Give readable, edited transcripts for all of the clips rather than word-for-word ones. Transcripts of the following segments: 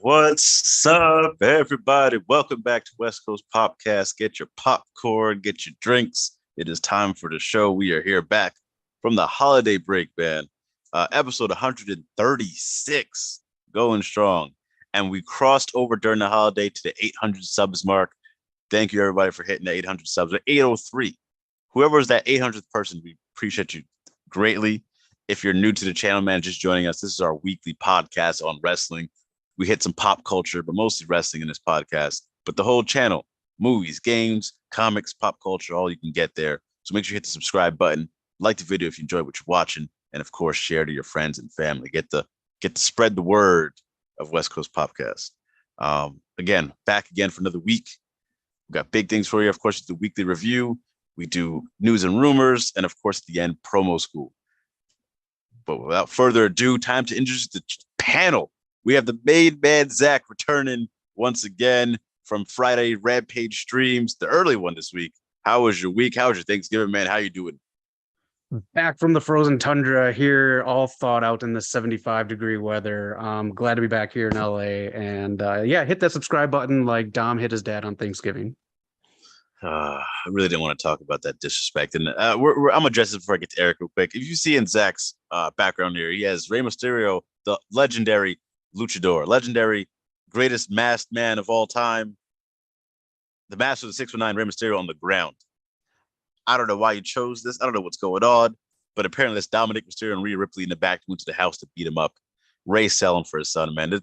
What's up, everybody? Welcome back to West Coast POPCast. Get your popcorn, get your drinks. It is time for the show. We are here back from the holiday break, man. Episode 136, going strong. And we crossed over during the holiday to the 800 subs mark. Thank you, everybody, for hitting the 800 subs. At 803, whoever is that 800th person, we appreciate you greatly. If you're new to the channel, man, just joining us, this is our weekly podcast on wrestling. We hit some pop culture, but mostly wrestling in this podcast. But the whole channel, movies, games, comics, pop culture, all you can get there. So make sure you hit the subscribe button, like the video if you enjoy what you're watching, and of course, share to your friends and family. Get to spread the word of West Coast POPcast. Again, back again for another week. We've got big things for you. Of course, the weekly review. We do news and rumors, and of course, at the end, promo school. But without further ado, time to introduce the panel. We have the main man, Zach, returning once again from Friday Rampage streams, the early one this week. How was your week? How was your Thanksgiving, man? How you doing? Back from the frozen tundra here, all thawed out in the 75-degree weather. Glad to be back here in LA. And hit that subscribe button like Dom hit his dad on Thanksgiving. I really didn't want to talk about that disrespect. And I'm going to address it before I get to Eric real quick. If you see in Zach's background here, he has Rey Mysterio, the legendary luchador, legendary greatest masked man of all time, the master of the 619, Rey Mysterio, on the ground. I don't know why you chose this. I don't know what's going on, but apparently it's Dominic Mysterio and Rhea Ripley in the back went to the house to beat him up. Rey selling for his son, man.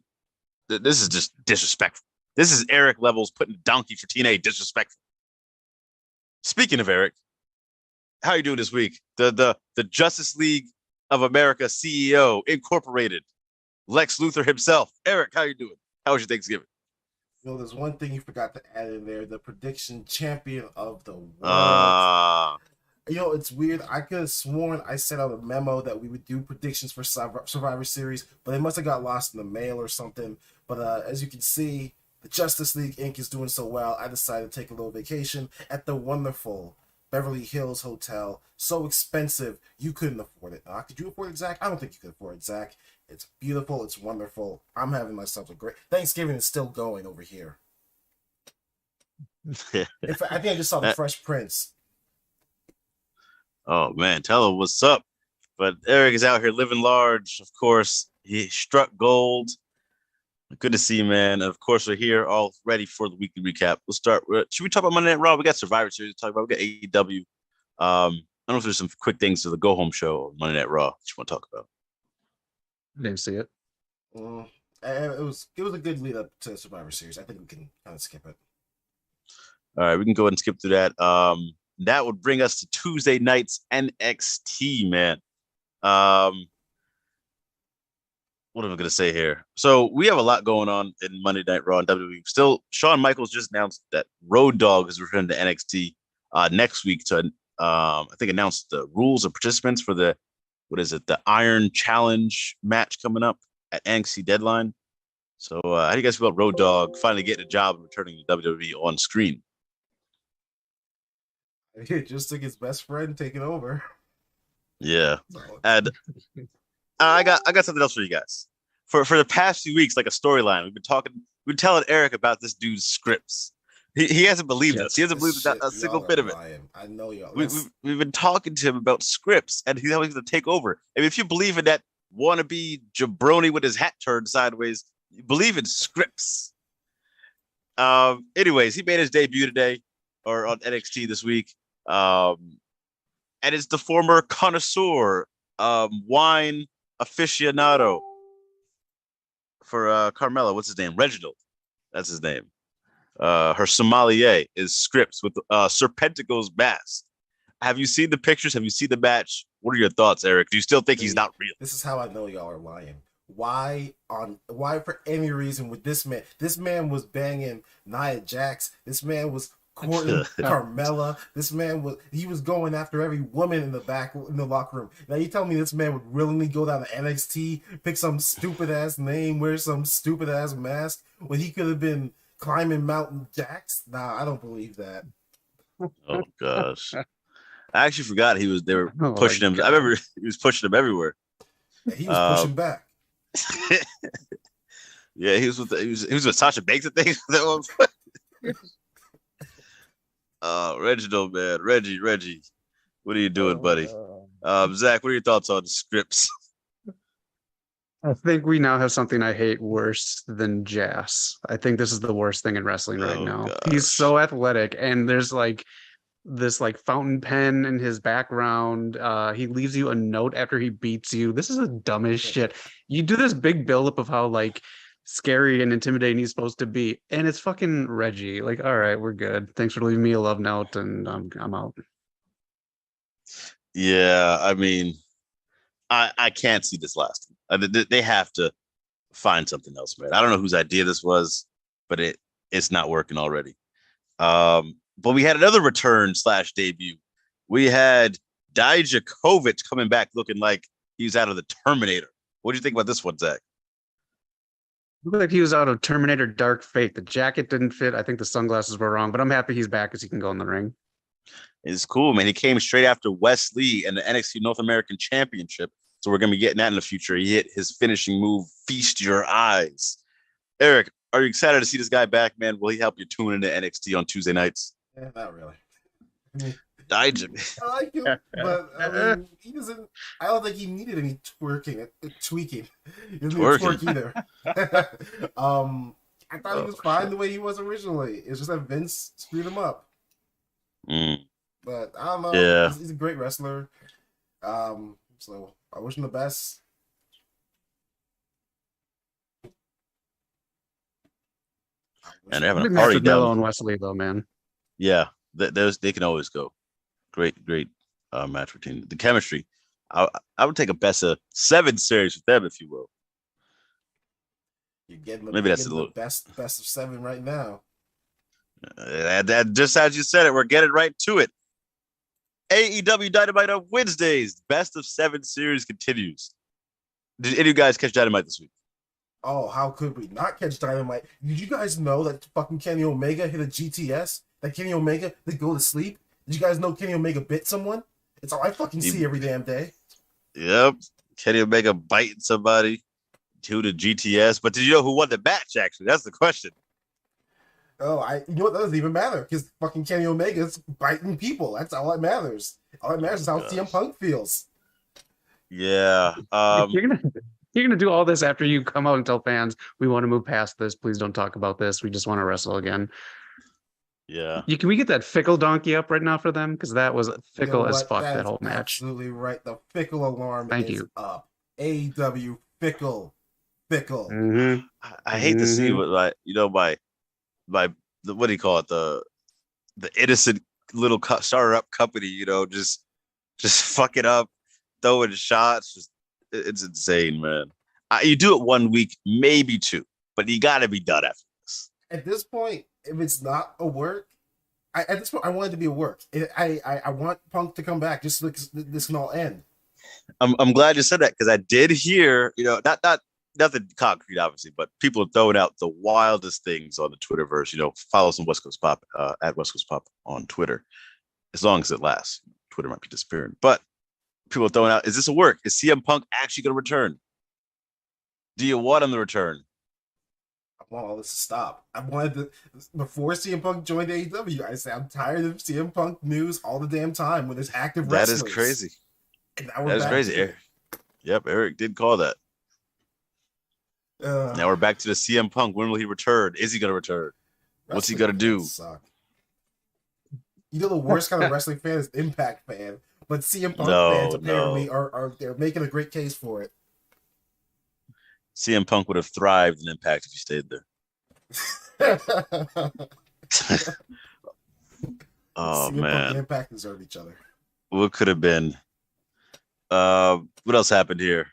This is just disrespectful. This is Eric levels putting a donkey for TNA disrespectful. Speaking of Eric, how are you doing this week? The Justice League of America CEO Incorporated, Lex Luthor himself. Eric, how you doing? How was your Thanksgiving? There's one thing you forgot to add in there: the prediction champion of the world. It's weird. I could have sworn I sent out a memo that we would do predictions for Survivor Series, but it must have got lost in the mail or something. But as you can see, the Justice League Inc. is doing so well, I decided to take a little vacation at the wonderful Beverly Hills Hotel. So expensive, you couldn't afford it. Could you afford it, Zach? I don't think you could afford it, Zach. It's beautiful. It's wonderful. I'm having myself a great Thanksgiving is still going over here. In fact, I think I just saw the Fresh Prince. Oh man, tell him what's up. But Eric is out here living large. Of course, he struck gold. Good to see you, man. And of course, we're here all ready for the weekly recap. We'll start. Should we talk about Monday Night Raw? We got Survivor Series to talk about. We got AEW. I don't know if there's some quick things to the go home show on Monday Night Raw that you want to talk about. I didn't see it. It was a good lead up to Survivor Series. I think we can kind of skip it. All right, we can go ahead and skip through that. That would bring us to Tuesday night's NXT, man. What am I going to say here? So we have a lot going on in Monday Night Raw and WWE. Still, Shawn Michaels just announced that Road Dogg is returning to NXT next week to, I think, announce the rules of participants for the Iron Challenge match coming up at NXT Deadline. So how do you guys feel about Road Dogg finally getting a job and returning to WWE on screen? It just took his best friend taking over. Yeah. And I got something else for you guys. For the past few weeks, like a storyline, we've been telling Eric about this dude's scripts. He hasn't believed us. He hasn't believed a single bit of it. I know y'all. We've been talking to him about scripts, and he's always going to take over. I mean, if you believe in that wannabe jabroni with his hat turned sideways, you believe in scripts. Anyways, he made his debut today, or on NXT this week. And it's the former connoisseur, wine aficionado for Carmella. What's his name? Reginald. That's his name. Her sommelier is Scripps with Serpentico's mask. Have you seen the pictures? Have you seen the match? What are your thoughts, Eric? Do you still think he's not real? This is how I know y'all are lying. Why for any reason would this man? This man was banging Nia Jax. This man was courting Carmella. This man was going after every woman in the locker room. Now you tell me this man would willingly go down to NXT, pick some stupid ass name, wear some stupid ass mask when he could have been climbing Mountain Jax? Nah, I don't believe that. Oh gosh. I actually forgot they were pushing him. I remember he was pushing him everywhere. Yeah, he was pushing back. Yeah, he was with Sasha Banks, I think. That one. Reginald, man, Reggie, what are you doing, buddy? Zach, what are your thoughts on the scripts? I think we now have something I hate worse than Jazz. I think this is the worst thing in wrestling right Oh now. gosh. He's so athletic, and there's like this like fountain pen in his background. He leaves you a note after he beats you. This is the dumbest shit. You do this big buildup of how like scary and intimidating he's supposed to be, and it's fucking Reggie. Like, all right, we're good. Thanks for leaving me a love note, and I'm out. Yeah, I mean, I can't see this lasting. They have to find something else, man. I don't know whose idea this was, but it's not working already. But we had another return slash debut. We had Dijakovic coming back looking like he's out of the Terminator. What do you think about this one, Zach? Looked like he was out of Terminator Dark Fate. The jacket didn't fit. I think the sunglasses were wrong, but I'm happy he's back because he can go in the ring. It's cool, man. He came straight after Wes Lee and the NXT North American Championship. So we're going to be getting that in the future. He hit his finishing move, Feast Your Eyes. Eric, are you excited to see this guy back, man? Will he help you tune into NXT on Tuesday nights? Yeah, not really. I mean, I like him, but I mean, he doesn't. I don't think he needed any tweaking. He doesn't need to twerk either. I thought he was fine the way he was originally. It's just that Vince screwed him up. But I don't know. Yeah. He's a great wrestler. So I wish him the best. And they haven't Match already with Melo done. and Wesley though, man. Yeah, they can always go. Great match routine. The chemistry. I would take a best of 7 series with them, if you will. You're getting Maybe that's a the little best of 7 right now. That just as you said it, we're getting right to it. AEW Dynamite on Wednesdays. Best of 7 series continues. Did any of you guys catch Dynamite this week? Oh, how could we not catch Dynamite? Did you guys know that fucking Kenny Omega hit a GTS? That Kenny Omega did go to sleep? Did you guys know Kenny Omega bit someone? It's all I fucking see every damn day. Yep. Kenny Omega biting somebody to the GTS. But did you know who won the match, actually? That's the question. Oh, you know what? That doesn't even matter because fucking Kenny Omega's biting people. That's all that matters. All that matters is how CM Punk feels. Yeah. You're gonna do all this after you come out and tell fans we want to move past this. Please don't talk about this. We just want to wrestle again. Yeah. Can we get that fickle donkey up right now for them? Because that was fickle as fuck, that whole match. Absolutely right. The fickle alarm is up. AEW fickle. Mm-hmm. I hate to see what my what do you call it? The innocent little startup company, just fuck it up, throwing shots. It's insane, man. You do it 1 week, maybe 2, but you got to be done after this. At this point, if it's not a work, I want it to be a work. I want Punk to come back just so this can all end. I'm glad you said that because I did hear, not nothing concrete, obviously, but people are throwing out the wildest things on the Twitterverse. Follow some West Coast Pop at West Coast Pop on Twitter, as long as it lasts. Twitter might be disappearing, but people are throwing out: is this a work? Is CM Punk actually going to return? Do you want him to return? I want all this to stop. I wanted to before CM Punk joined AEW. I said I'm tired of CM Punk news all the damn time when there's active wrestlers. That is crazy. That is crazy. Yep, Eric did call that. Now we're back to the CM Punk. When will he return? Is he going to return? What's he going to do? Suck. The worst kind of wrestling fan is Impact fan, but CM Punk fans apparently are they're making a great case for it. CM Punk would have thrived in Impact if he stayed there. Oh, CM man. Punk and Impact deserve each other. What could have been? What else happened here?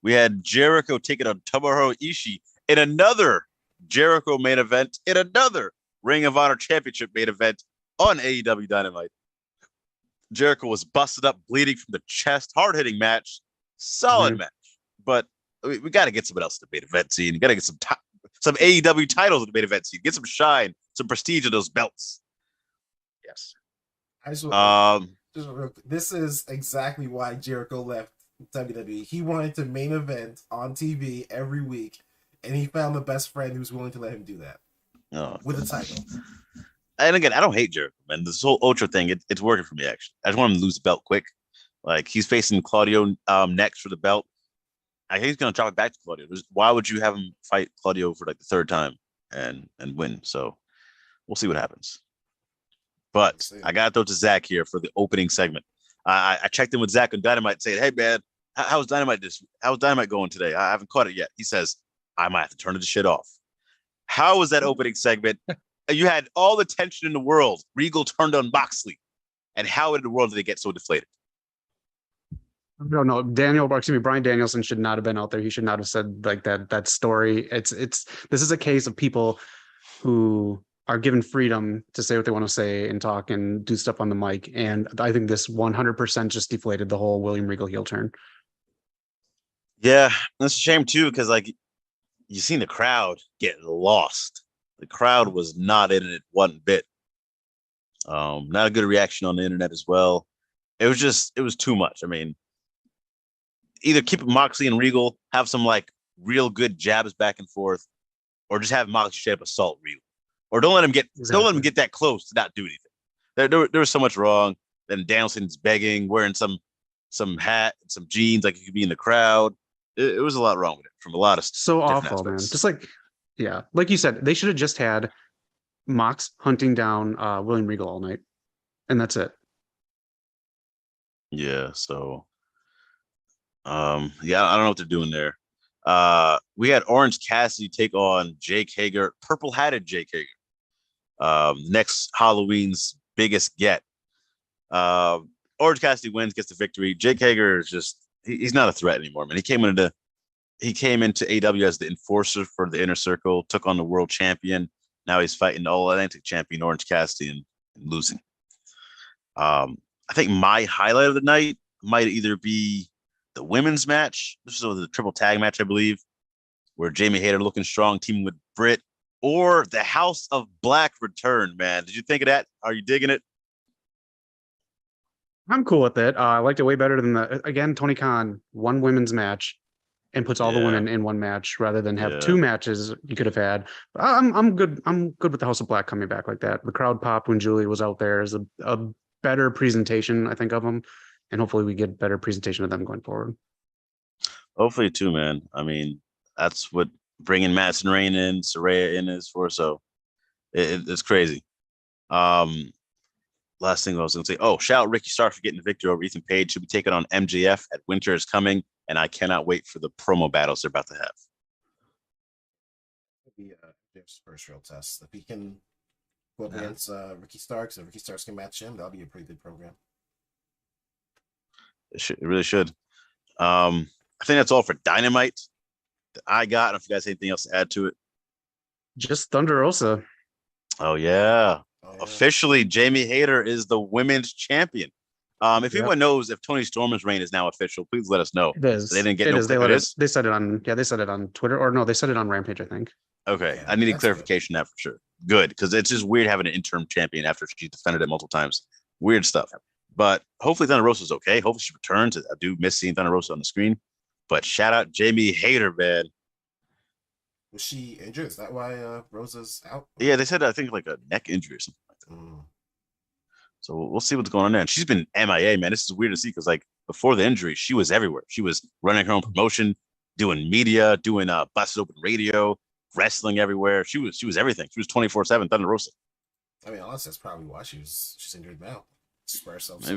We had Jericho taking on Tomohiro Ishii in another Jericho main event, in another Ring of Honor Championship main event on AEW Dynamite. Jericho was busted up, bleeding from the chest. Hard-hitting match. Solid match. But we got to get someone else to the main event scene. You got to get some AEW titles in the main event scene. Get some shine, some prestige in those belts. Yes. This is exactly why Jericho left WWE. He wanted to main event on TV every week and he found the best friend who's willing to let him do that with a title. And again, I don't hate Jericho, man. This whole Ultra thing, it's working for me, actually. I just want him to lose the belt quick. Like, he's facing Claudio next for the belt. I think he's going to drop it back to Claudio. Why would you have him fight Claudio for like the third time and win? So we'll see what happens. But I got to throw to Zach here for the opening segment. I checked in with Zach on Dynamite saying, hey, man, how's Dynamite going today? I haven't caught it yet. He says, I might have to turn this shit off. How was that opening segment? You had all the tension in the world. Regal turned on Moxley. And how in the world did they get so deflated? No, Brian Danielson should not have been out there. He should not have said like that story. This is a case of people who are given freedom to say what they want to say and talk and do stuff on the mic. And I think this 100% just deflated the whole William Regal heel turn. Yeah, that's a shame too, because like you seen the crowd get lost. The crowd was not in it one bit. Not a good reaction on the internet as well. It was too much. I mean, either keep Moxley and Regal, have some like real good jabs back and forth, or just have Moxley straight up assault Regal. Or don't let him get that close to not do anything. There was so much wrong. Then Danielson's begging, wearing some hat and some jeans, like he could be in the crowd. It was a lot wrong with it from a lot of so awful, aspects. Man. Just like you said, they should have just had Mox hunting down William Regal all night, and that's it. Yeah. So, I don't know what they're doing there. We had Orange Cassidy take on Jake Hager, purple-hatted Jake Hager. Next Halloween's biggest get. Orange Cassidy wins, gets the victory. Jake Hager is he's not a threat anymore, man. He came into AEW as the enforcer for the Inner Circle, took on the world champion. Now he's fighting the All-Atlantic champion, Orange Cassidy, and losing. I think my highlight of the night might either be the women's match. This was the triple tag match, I believe, where Jamie Hayter looking strong, teaming with Britt, or the House of Black return, man. Did you think of that? Are you digging it? I'm cool with it. I liked it way better than Tony Khan, one women's match and puts all the women in one match rather than have two matches you could have had. I'm good. I'm good with the House of Black coming back like that. The crowd popped when Julie was out there as a better presentation, I think, of them. And hopefully we get better presentation of them going forward. Hopefully too, man. I mean, that's what bringing Madison Rain in, Saraya in is for. So it's crazy. Last thing I was going to say. Oh, shout out Ricky Stark for getting the victory over Ethan Page. Should be taking on MJF at Winter is Coming. And I cannot wait for the promo battles they're about to have. It'll be Jeff's first real test. If he can go up against Ricky Starks, and Ricky Starks can match him, that'll be a pretty good program. It really should. I think that's all for Dynamite that I got. I don't know if you guys have anything else to add to it. Just Thunder Rosa. Oh, yeah. Officially, Jamie Hayter is the women's champion. If anyone knows if Tony Storm's reign is now official, please let us know. It is. They didn't get it no is. They said it on Twitter, or no, they said it on Rampage, I think. Okay, I needed clarification on that for sure. Good, because it's just weird having an interim champion after she defended it multiple times. Weird stuff. But hopefully Thunder Rosa's okay. Hopefully she returns. I do miss seeing Thunder Rosa on the screen. But shout out Jamie Hayter, man. Was she injured? Is that why Rosa's out? Yeah, they said I think like a neck injury or something like that. So we'll see what's going on there. And she's been MIA, man. This is weird to see because like before the injury, she was everywhere. She was running her own promotion, doing media, doing Busted Open Radio, wrestling everywhere. She was everything. She was 24/7 Thunder Rosa. I mean, honestly, that's probably why she's injured now. Swear herself.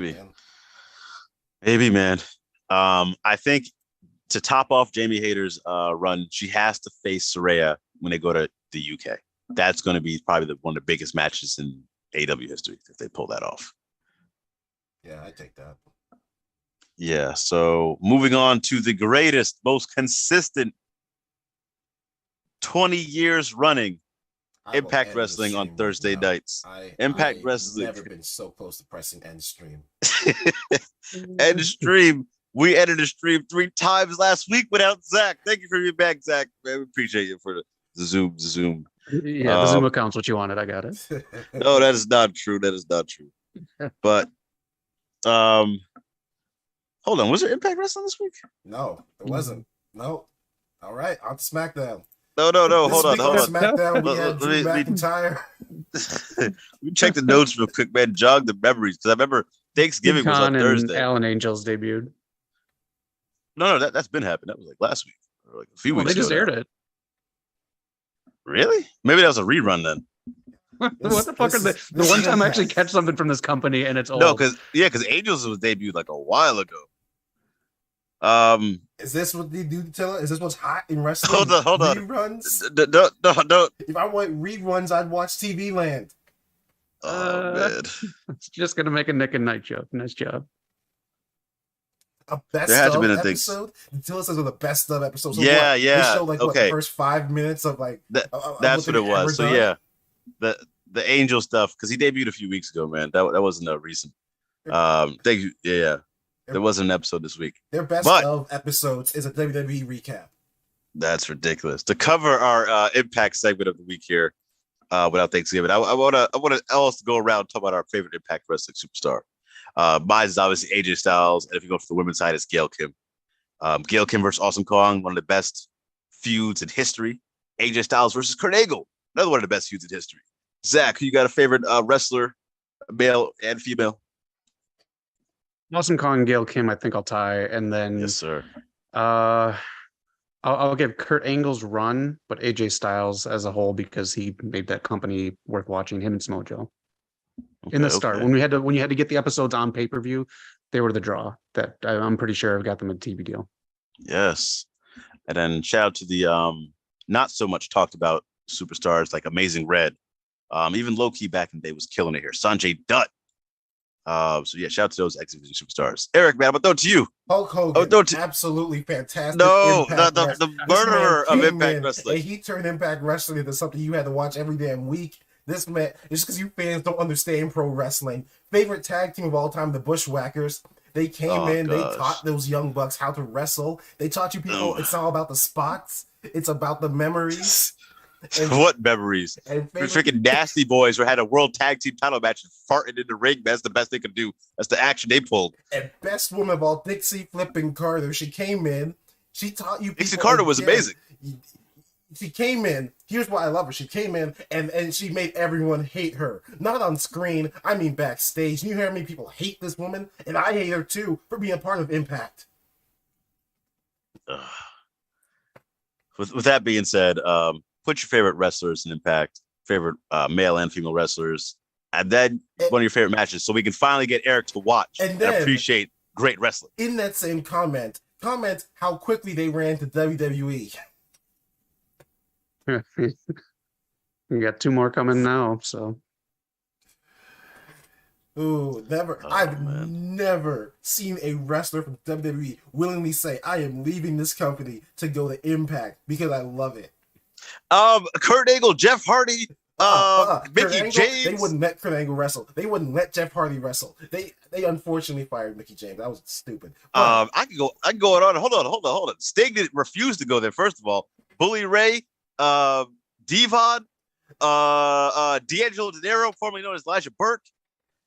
Maybe, man. I think to top off Jamie Hayter's run, she has to face Saraya when they go to the UK. That's going to be probably one of the biggest matches in AW history if they pull that off. Yeah, I take that. Yeah. So moving on to the greatest, most consistent 20 years running Impact Wrestling on Thursday nights. Impact Wrestling. I've never been so close to pressing end stream. End stream. We edited a stream 3 times last week without Zach. Thank you for being back, Zach. Man, we appreciate you for the Zoom. Yeah, the Zoom account's what you wanted. I got it. No, that is not true. That is not true. But hold on. Was there Impact Wrestling this week? No, it wasn't. No. All right, on to SmackDown. No. This Hold on. week on SmackDown, we had Drew McIntyre. We check the notes real quick, man. Jog the memories because I remember Thanksgiving was on Thursday. And Alan Angels debuted. No, that's been happening. That was like last week or like a few weeks ago. They just aired it. Really? Maybe that was a rerun then. What the fuck are they? The one time I actually catch something from this company and it's old. No, because Angels was debuted like a while ago. Is this what they do to tell it? Is this what's hot in wrestling? Hold on. Reruns? No. If I want reruns, I'd watch TV Land. Oh man. It's just gonna make a Nick and Night joke. Nice job. A best of episode? Until it says the best of episode. So yeah. They show like the first 5 minutes of like that's what it was. So yeah. The Angel stuff, because he debuted a few weeks ago, man. That wasn't a recent. Thank you. Yeah. There wasn't an episode this week. Their best of episodes is a WWE recap. That's ridiculous. To cover our Impact segment of the week here, without Thanksgiving, I want us to go around and talk about our favorite Impact Wrestling superstar. Mine is obviously AJ Styles, and if you go for the women's side, it's Gail Kim. Gail Kim versus Awesome Kong, one of the best feuds in history. AJ Styles versus Kurt Angle, another one of the best feuds in history. Zach, who you got a favorite wrestler, male and female? Awesome Kong, Gail Kim, I think I'll tie, and then yes, sir. I'll give Kurt Angle's run, but AJ Styles as a whole because he made that company worth watching. Him and Smojo. In the start, when you had to get the episodes on pay-per-view, they were the draw. That I'm pretty sure I've got them a TV deal. Yes, and then shout out to the not so much talked about superstars like Amazing Red. Even low key back in the day was killing it here. Sanjay Dutt. So yeah, shout out to those X Division superstars. Eric, man, I'm gonna throw it to you. Hulk Hogan, absolutely fantastic. No, the murderer of Impact Wrestling. And he turned Impact Wrestling into something you had to watch every damn week. This man, just because you fans don't understand pro wrestling. Favorite tag team of all time, the Bushwhackers. They came in, they taught those young bucks how to wrestle. They taught you people it's all about the spots. It's about the memories. And, what memories? Freaking Nasty Boys had a world tag team title match and farting in the ring. That's the best they could do. That's the action they pulled. And best woman of all, Dixie Flippin' Carter. She came in. She taught you. Dixie Carter was amazing. She came in. Here's why I love her. She came in and she made everyone hate her. Not on screen. I mean backstage. You hear how many people hate this woman? And I hate her too for being a part of Impact. With that being said, put your favorite wrestlers in Impact, favorite male and female wrestlers, and then one of your favorite matches, so we can finally get Eric to watch and appreciate great wrestling. In that same comment how quickly they ran to WWE. You got 2 more coming now, so. Ooh, never. I've never seen a wrestler from WWE willingly say, I am leaving this company to go to Impact because I love it. Kurt Angle, Jeff Hardy, Mickey James. They wouldn't let Kurt Angle wrestle. They wouldn't let Jeff Hardy wrestle. They unfortunately fired Mickey James. That was stupid. I can go on. Hold on. Sting refused to go there. First of all, Bully Ray, Devon, D'Angelo De Niro, formerly known as Elijah Burke,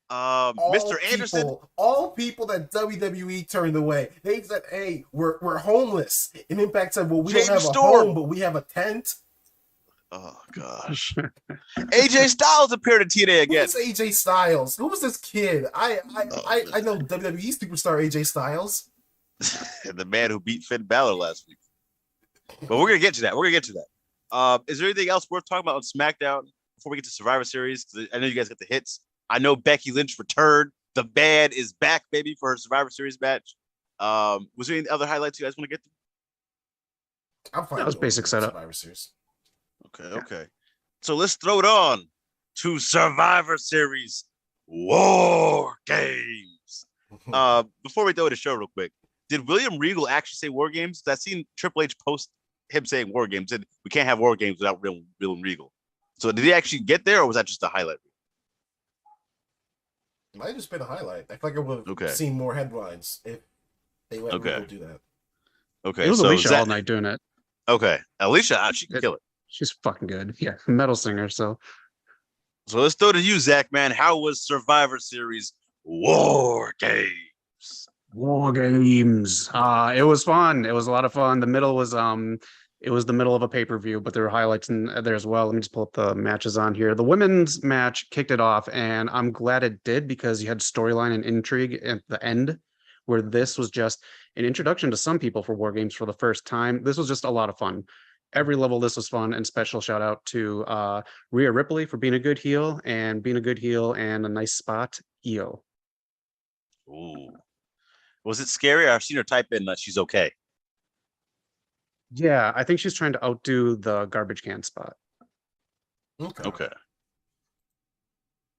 Mr. Anderson. All people that WWE turned away. They said, "Hey, we're homeless." And Impact said, "Well, we don't have a home, but we have a tent." Oh gosh. AJ Styles appeared in TNA again. Who's AJ Styles? Who was this kid? I know WWE superstar AJ Styles. The man who beat Finn Balor last week. But we're gonna get to that. Is there anything else worth talking about on SmackDown before we get to Survivor Series? Because I know you guys got the hits. I know Becky Lynch returned. The band is back, baby, for her Survivor Series match. Was there any other highlights you guys want to get to? I'm fine. That was basic setup. Survivor Series. Okay. So let's throw it on to Survivor Series War Games. Before we throw it a show real quick, did William Regal actually say War Games? I seen Triple H post him saying War Games, and we can't have War Games without William Regal. So did he actually get there, or was that just a highlight? It might have just been a highlight. I feel like I would have seen more headlines if they let Regal do that. Okay, it was Alicia all night doing it. Okay, Alicia, she can kill it. She's fucking good. Yeah, metal singer. So let's throw to you, Zach. Man, how was Survivor Series War Games? War Games. It was fun. It was a lot of fun. The middle was It was the middle of a pay-per-view, but there were highlights in there as well. Let me just pull up the matches on here. The women's match kicked it off, and I'm glad it did because you had storyline and intrigue at the end, where this was just an introduction to some people for War Games for the first time. This was just a lot of fun. Every level, this was fun, and special shout out to Rhea Ripley for being a good heel and a nice spot, Io. Ooh. Was it scary? I've seen her type in that she's okay. Yeah, I think she's trying to outdo the garbage can spot. Okay.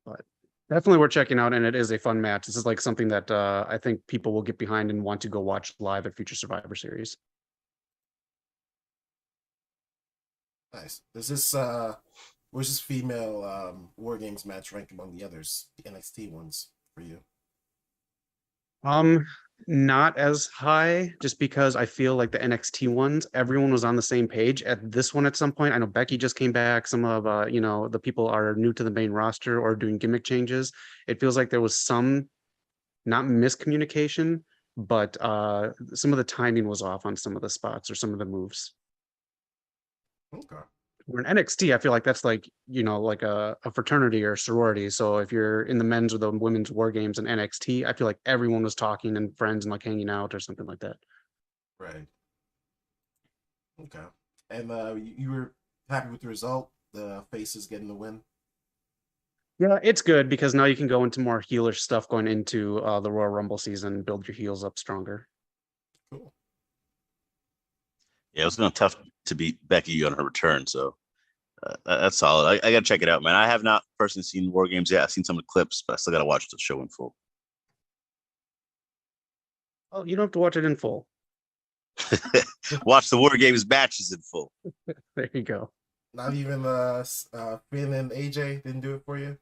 But definitely worth checking out, and it is a fun match. This is like something that I think people will get behind and want to go watch live at future Survivor Series. Nice. Does this where's this female War Games match rank among the others, the NXT ones for you? Not as high, just because I feel like the NXT ones, everyone was on the same page. At this one, at some point, I know Becky just came back. Some of the people are new to the main roster or doing gimmick changes. It feels like there was some, not miscommunication, but some of the timing was off on some of the spots or some of the moves. Okay. Where in NXT, I feel like that's like, like a fraternity or sorority. So if you're in the men's or the women's War Games in NXT, I feel like everyone was talking and friends and like hanging out or something like that. Right. Okay. And you were happy with the result? The faces getting the win? Yeah, it's good because now you can go into more heelish stuff going into the Royal Rumble season, build your heels up stronger. Cool. Yeah, it was going to tough to beat Becky on her return, so that's solid. I got to check it out, man. I have not personally seen War Games yet. I've seen some of the clips, but I still got to watch the show in full. Oh, you don't have to watch it in full. Watch the War Games matches in full. There you go. Not even Finn and AJ didn't do it for you?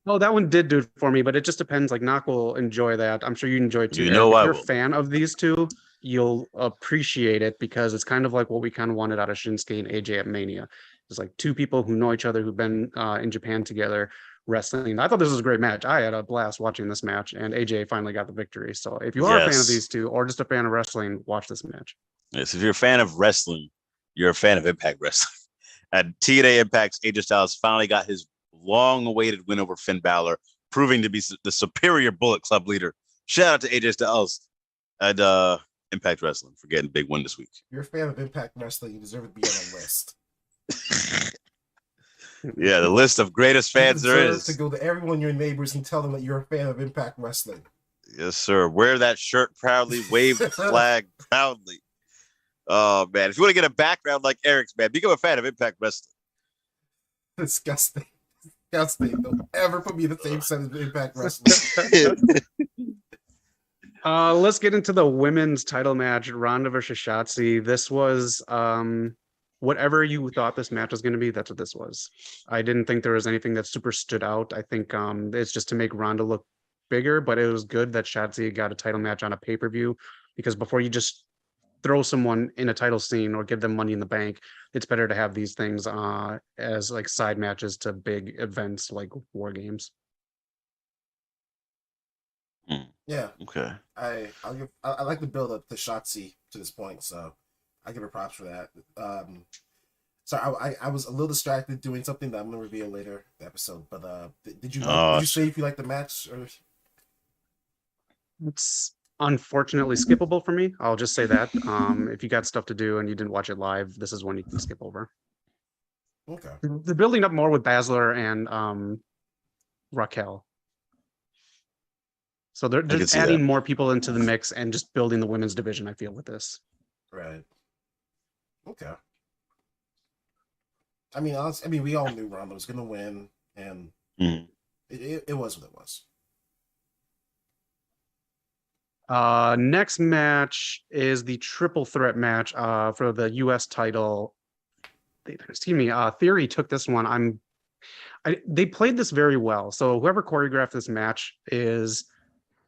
Oh, that one did do it for me, but it just depends. Like, Knock will enjoy that. I'm sure you enjoy it too. You know If I you're will. a fan of these two, you'll appreciate it because it's kind of like what we kind of wanted out of Shinsuke and AJ at Mania. It's like two people who know each other, who've been in Japan together wrestling. I thought this was a great match. I had a blast watching this match, and AJ finally got the victory. So if you are a fan of these two or just a fan of wrestling, watch this match. Yes, if you're a fan of wrestling, you're a fan of Impact Wrestling. At TNA Impact's AJ Styles finally got his long-awaited win over Finn Balor, proving to be the superior Bullet Club leader. Shout out to AJ Styles at Impact Wrestling for getting a big win this week. If you're a fan of Impact Wrestling, you deserve to be on a list. Yeah, the list of greatest fans there is. To go to everyone, your neighbors, and tell them that you're a fan of Impact Wrestling. Yes, sir. Wear that shirt proudly. Wave the flag proudly. Oh, man. If you want to get a background like Eric's, man, become a fan of Impact Wrestling. Disgusting. Disgusting. Don't ever put me in the same set as Impact Wrestling. Let's get into the women's title match, Ronda versus Shotzi. This was whatever you thought this match was going to be, that's what this was. I didn't think there was anything that super stood out. I think it's just to make Ronda look bigger, but it was good that Shotzi got a title match on a pay-per-view, because before you just throw someone in a title scene or give them money in the bank, it's better to have these things as like side matches to big events like War Games. Yeah. Okay. I like the build up to Shotzi to this point, so I give her props for that. So I was a little distracted doing something that I'm gonna reveal later in the episode. But did you say if you like the match? Or... It's unfortunately skippable for me. I'll just say that. If you got stuff to do and you didn't watch it live, this is one you can skip over. Okay. They're building up more with Baszler and Raquel. So they're just adding more people into the mix and just building the women's division, I feel, with this. Right. Okay. I mean, we all knew Ronda was gonna win, and it was what it was. Next match is the triple threat match for the U.S. title. Excuse me. Theory took this one. They played this very well. So whoever choreographed this match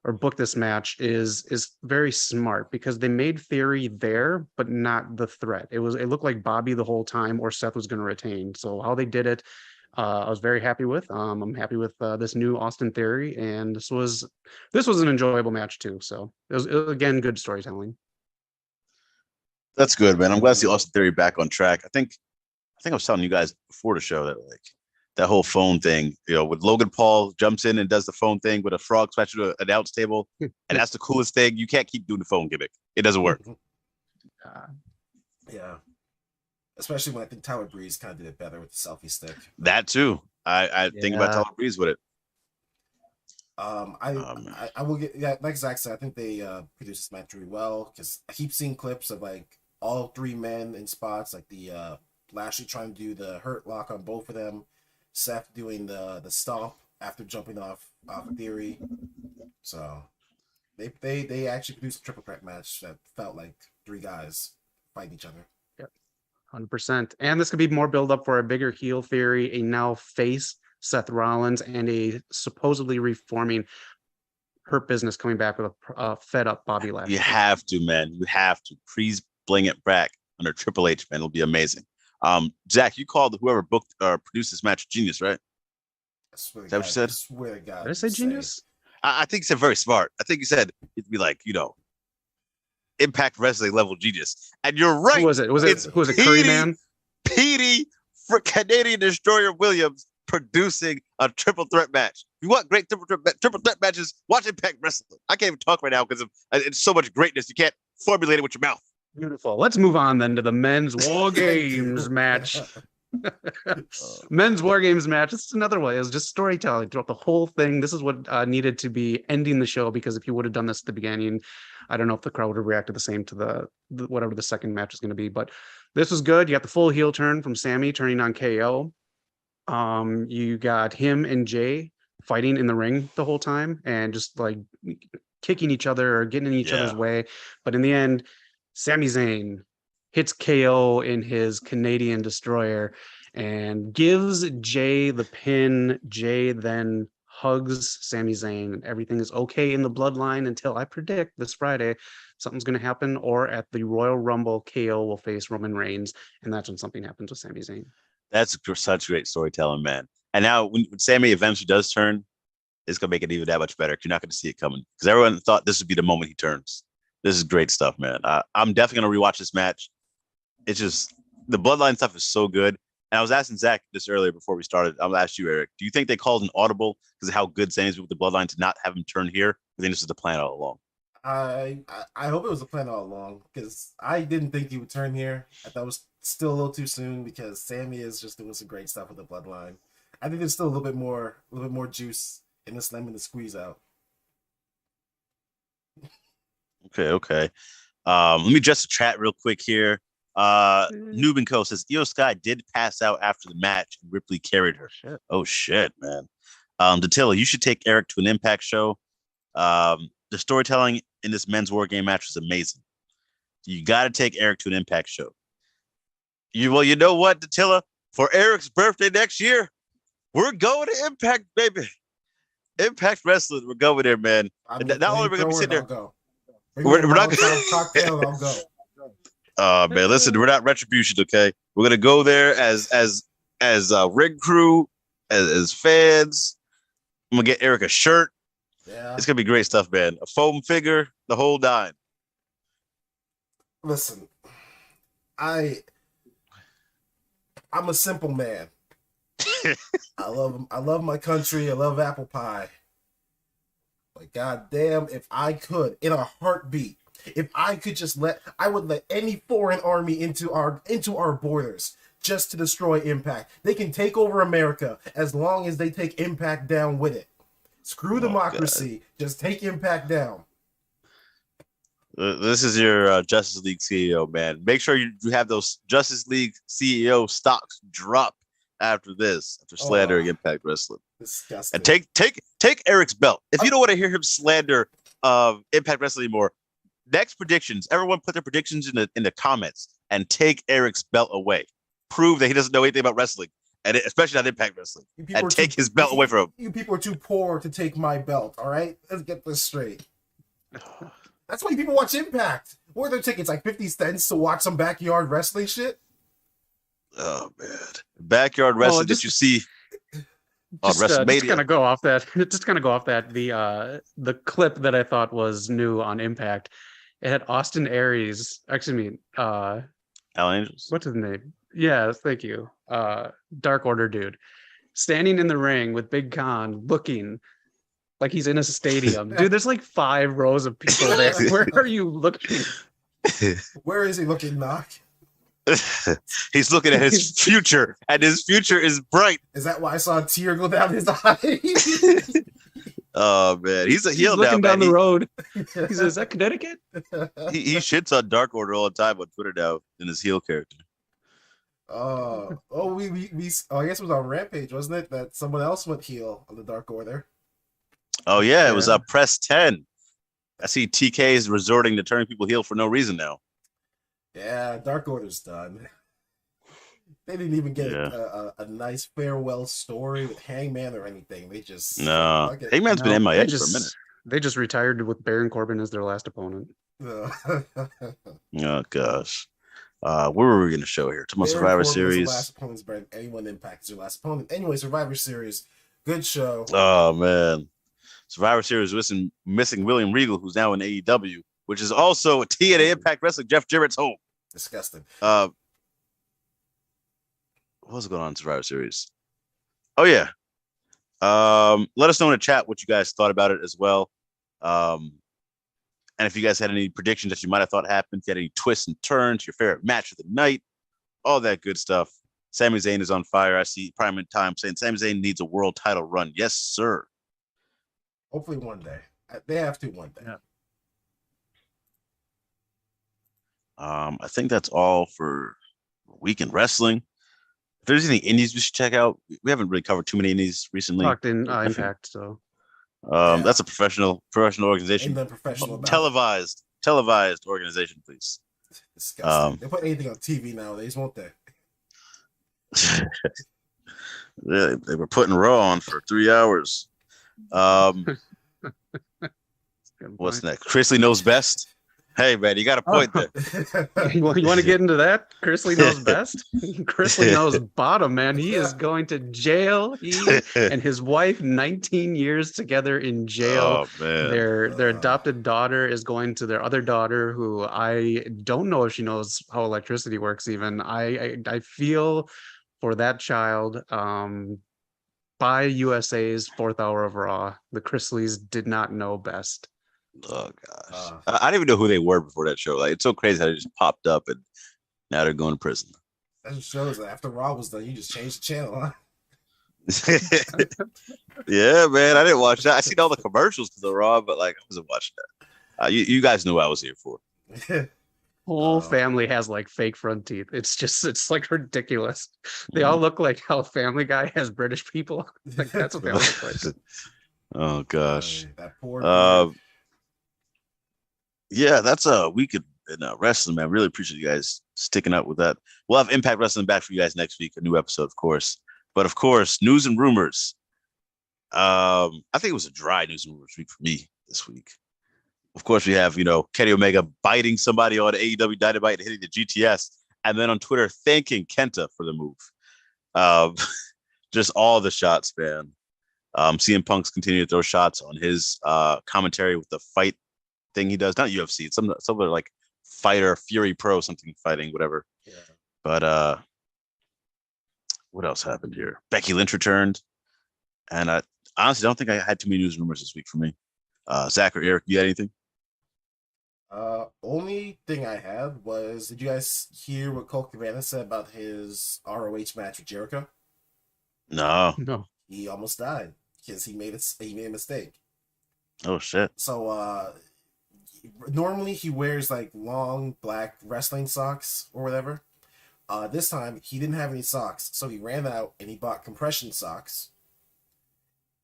or booked this match is very smart, because they made Theory there, but not the threat. It looked like Bobby the whole time, or Seth was going to retain. So how they did it, I was very happy with. I'm happy with this new Austin Theory, and this was an enjoyable match too. So it was again good storytelling. That's good, man. I'm glad to see Austin Theory back on track. I think I was telling you guys before the show that like that whole phone thing, with Logan Paul jumps in and does the phone thing with a frog smash to an announce table, and that's the coolest thing. You can't keep doing the phone gimmick; it doesn't work. Yeah, especially when I think Tyler Breeze kind of did it better with the selfie stick. That too. I think about Tyler Breeze with it. I will get like Zach said. I think they produced this match really well because I keep seeing clips of like all three men in spots, like the Lashley trying to do the hurt lock on both of them, Seth doing the stomp after jumping off Theory. So they actually produced a triple threat match that felt like three guys fighting each other. Yep, 100%. And this could be more build up for a bigger heel Theory, a now face Seth Rollins, and a supposedly reforming Hurt Business coming back with a fed up Bobby Lashley. You have to, man. You have to. Please bring it back under Triple H, man. It'll be amazing. Zach, you called whoever booked or produced this match genius, right? Is that what you said? I swear to God. Did I say genius? I think he said very smart. I think he said it'd be like, Impact Wrestling level genius. And you're right. Who was it? Who was it? Curry Man? Petey for Canadian Destroyer Williams producing a triple threat match. If you want great triple threat matches, watch Impact Wrestling. I can't even talk right now because it's so much greatness. You can't formulate it with your mouth. Beautiful. Let's move on then to the men's War Games match. Men's War Games match. This is another way. It was just storytelling throughout the whole thing. This is what needed to be ending the show, because if you would have done this at the beginning, I don't know if the crowd would have reacted the same to the whatever the second match is going to be. But this was good. You got the full heel turn from Sami turning on KO. You got him and Jay fighting in the ring the whole time and just like kicking each other or getting in each other's way. But in the end, Sami Zayn hits KO in his Canadian Destroyer and gives Jay the pin. Jay then hugs Sami Zayn, and everything is okay in the bloodline until I predict this Friday something's going to happen, or at the Royal Rumble, KO will face Roman Reigns, and that's when something happens with Sami Zayn. That's such great storytelling, man. And now when Sami eventually does turn, it's going to make it even that much better. You're not going to see it coming because everyone thought this would be the moment he turns. This is great stuff, man. I'm definitely going to rewatch this match. It's just the bloodline stuff is so good. And I was asking Zach this earlier before we started. I'll ask you, Eric. Do you think they called an audible because of how good Sami is with the bloodline to not have him turn here? I think this is the plan all along. I hope it was the plan all along because I didn't think he would turn here. I thought it was still a little too soon because Sami is just doing some great stuff with the bloodline. I think there's still a little bit more juice in this lemon to squeeze out. Okay. Let me address the chat real quick here. Nubin Co says Io Sky did pass out after the match and Ripley carried her. Oh shit, man. Datilla, you should take Eric to an Impact show. The storytelling in this men's War Game match was amazing. You got to take Eric to an Impact show. You know what, Datilla? For Eric's birthday next year, we're going to Impact, baby. Impact Wrestling, we're going there, man. Not only are we going to be sitting there, we're not going to. Man, listen, we're not Retribution, okay? We're gonna go there as ring crew, as fans. I'm gonna get Eric a shirt. Yeah, it's gonna be great stuff, man. A foam figure, the whole nine. Listen, I'm a simple man. I love my country. I love apple pie. But goddamn, if I could, in a heartbeat. If I could just I would let any foreign army into our borders just to destroy Impact. They can take over America as long as they take Impact down with it. Screw democracy. God. Just take Impact down. This is your Justice League CEO, man. Make sure you have those Justice League CEO stocks drop after slandering Impact Wrestling. Disgusting. And take Eric's belt. If you don't want to hear him slander Impact Wrestling anymore, next predictions, everyone put their predictions in the comments and take Eric's belt away. Prove that he doesn't know anything about wrestling, and especially not Impact Wrestling, and take his belt away from him. You people are too poor to take my belt, all right? Let's get this straight. That's why people watch Impact. What are their tickets, like 50 cents to watch some backyard wrestling shit? Oh, man. Backyard wrestling that you see on WrestleMania. Just kind of go off that. The clip that I thought was new on Impact It had Austin Aries. Excuse me. Alan Angels. What's his name? Yeah, thank you. Dark Order dude, standing in the ring with Big Khan, looking like he's in a stadium. Dude, there's like 5 rows of people there. Where are you looking? Where is he looking, Knock? He's looking at his future, and his future is bright. Is that why I saw a tear go down his eye? Oh man, he's a heel now. Looking down Man. the road. He says, "Is that Connecticut?" He shits on Dark Order all the time on Twitter now in his heel character. I guess it was on Rampage, wasn't it? That someone else went heel on the Dark Order. Oh yeah, it was Press 10. I see TK is resorting to turning people heel for no reason now. Yeah, Dark Order's done. They didn't even get a nice farewell story with Hangman or anything. They just Hangman's been MIA for a minute. They just retired with Baron Corbin as their last opponent. Oh gosh. What were we going to show here? Tomorrow Survivor Series. Last opponent's brand. Anyone Impact is your last opponent. Anyway, Survivor Series. Good show. Oh man. Survivor Series missing William Regal, who's now in AEW, which is also a TNA Impact Wrestling Jeff Jarrett's home. Disgusting. What's going on in Survivor Series? Oh yeah. Let us know in the chat what you guys thought about it as well. And if you guys had any predictions that you might have thought happened, if you had any twists and turns, your favorite match of the night, all that good stuff. Sami Zayn is on fire. I see Prime in Time saying Sami Zayn needs a world title run. Yes, sir. Hopefully one day. They have to one day. Yeah. I think that's all for Weekend Wrestling. If there's any indies we should check out, we haven't really covered too many indies recently. Talked in Impact, so that's a professional organization. And then professional televised organization, please. Disgusting. They put anything on TV nowadays, won't they? They were putting Raw on for 3 hours. What's next? Chrisley Knows Best. Hey man, you got a point there. You want to get into that? Chrisley Knows Best. Chrisley knows bottom, man. He is going to jail. He and his wife, 19 years together in jail. Oh man. Their adopted daughter is going to their other daughter, who I don't know if she knows how electricity works. Even I feel for that child. By USA's 4th hour of Raw, the Chrisleys did not know best. Oh gosh, I didn't even know who they were before that show. Like, it's so crazy how they just popped up and now they're going to prison. That just shows that after Raw was done, you just changed the channel, huh? Yeah, man, I didn't watch that. I seen all the commercials to the Raw, but like I wasn't watching that. You guys knew what I was here for. Whole family has like fake front teeth. It's like ridiculous. They all look like how Family Guy has British people. Like that's what they look like. Oh gosh. That poor yeah, that's a week in wrestling, man. Really appreciate you guys sticking up with that. We'll have Impact Wrestling back for you guys next week, a new episode, of course. But of course, news and rumors. I think it was a dry news and rumors week for me this week. Of course, we have, Kenny Omega biting somebody on AEW Dynamite and hitting the GTS, and then on Twitter thanking Kenta for the move. Just all the shots, man. CM Punk's continuing to throw shots on his commentary with the fight thing he does. Not UFC, it's some other like fighter, Fury Pro, something fighting, whatever. Yeah. But what else happened here? Becky Lynch returned, and I honestly don't think I had too many news and rumors this week for me. Zach or Eric, you had anything? Only thing I had was, did you guys hear what Colt Cabana said about his ROH match with Jericho? No. He almost died because he made a mistake. Oh shit. So normally he wears like long black wrestling socks or whatever. This time he didn't have any socks, so he ran out and he bought compression socks.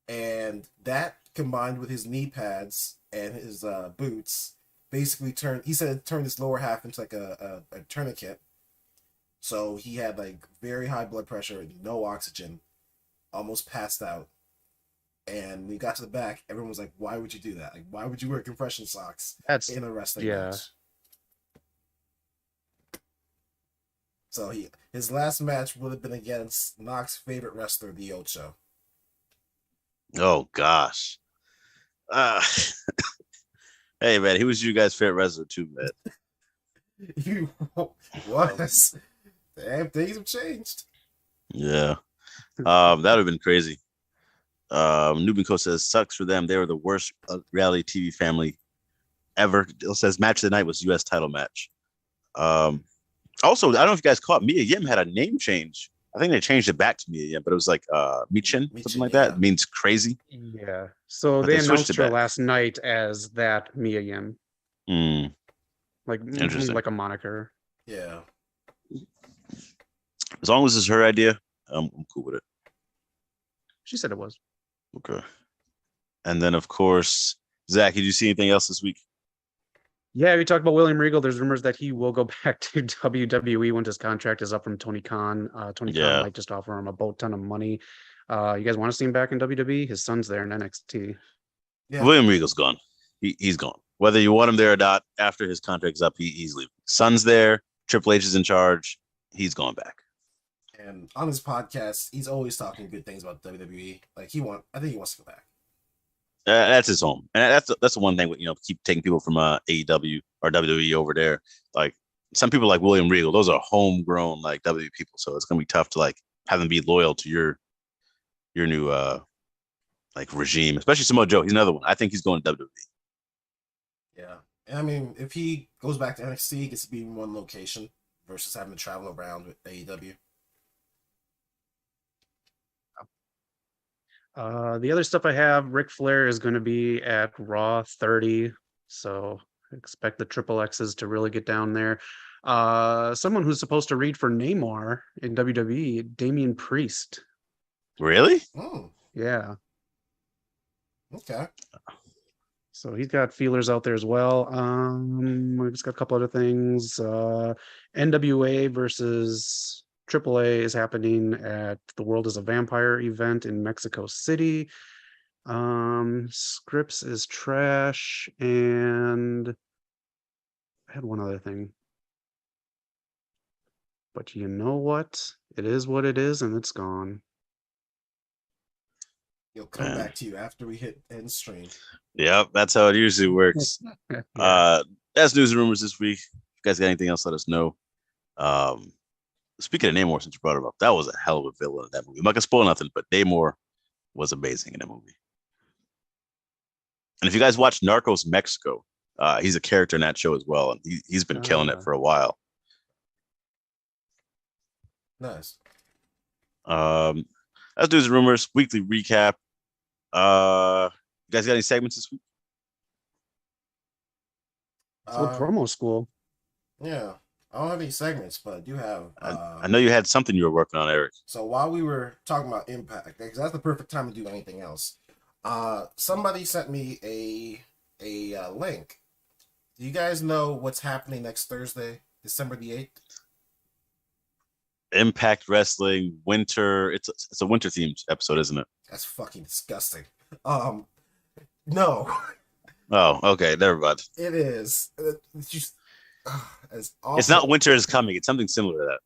And that combined with his knee pads and his boots basically turned his lower half into like a tourniquet. So he had like very high blood pressure, no oxygen, almost passed out. And when we got to the back, everyone was like, why would you do that? Like, why would you wear compression socks in a wrestling match? So his last match would have been against Knox's favorite wrestler, the Ocho. Oh gosh. Hey man, he was you guys' favorite wrestler too, man. You was. Damn, things have changed. Yeah. That would have been crazy. Nubico says sucks for them. They were the worst reality TV family ever. It says match of the night was U.S. title match. Also, I don't know if you guys caught Mia Yim had a name change. I think they changed it back to Mia Yim, but it was like Michin, something like that. It means crazy. Yeah. So But they they switched announced it her back. last night as that Mia Yim, like Interesting. like a moniker. Yeah. As long as it's her idea, I'm cool with it. She said it was. Okay. And then, of course, Zach, did you see anything else this week? Yeah, we talked about William Regal. There's rumors that he will go back to WWE once his contract is up from Tony Khan. Tony Khan might just offer him a boat ton of money. You guys want to see him back in WWE? His son's there in NXT. Yeah. William Regal's gone. He's gone. Whether you want him there or not, after his contract's up, he's leaving. Son's there. Triple H is in charge. He's going back. And on his podcast, he's always talking good things about WWE. Like I think he wants to go back. That's his home, and that's the one thing with keep taking people from AEW or WWE over there. Like some people like William Regal, those are homegrown like WWE people, so it's gonna be tough to like have them be loyal to your new like regime, especially Samoa Joe. He's another one. I think he's going to WWE. Yeah, and I mean, if he goes back to NXT, he gets to be in one location versus having to travel around with AEW. The other stuff I have, Ric Flair is going to be at Raw 30, so expect the Triple X's to really get down there. Someone who's supposed to read for Namor in WWE, Damian Priest. Really? Oh, yeah. Okay. So he's got feelers out there as well. We've just got a couple other things. NWA versus AAA is happening at the World is a Vampire event in Mexico City. Scripps is trash, and I had one other thing. But you know what? It is what it is, and it's gone. He'll come back to you after we hit end stream. Yep, that's how it usually works. Yeah. That's news and rumors this week. If you guys got anything else, let us know. Speaking of Namor, since you brought him up, that was a hell of a villain in that movie. I'm not gonna spoil nothing, but Namor was amazing in that movie. And if you guys watch Narcos Mexico, he's a character in that show as well, and he's been killing it for a while. Nice. That's news and rumors. Weekly recap. You guys got any segments this week? So promo school. Yeah. I don't have any segments, but I do have. I know you had something you were working on, Eric. So while we were talking about Impact, because that's the perfect time to do anything else. Somebody sent me a link. Do you guys know what's happening next Thursday, December the 8th? Impact Wrestling Winter. It's a winter themed episode, isn't it? That's fucking disgusting. No. Oh, okay. Never mind. It is. It's just. It's awful. It's not Winter is Coming. It's something similar to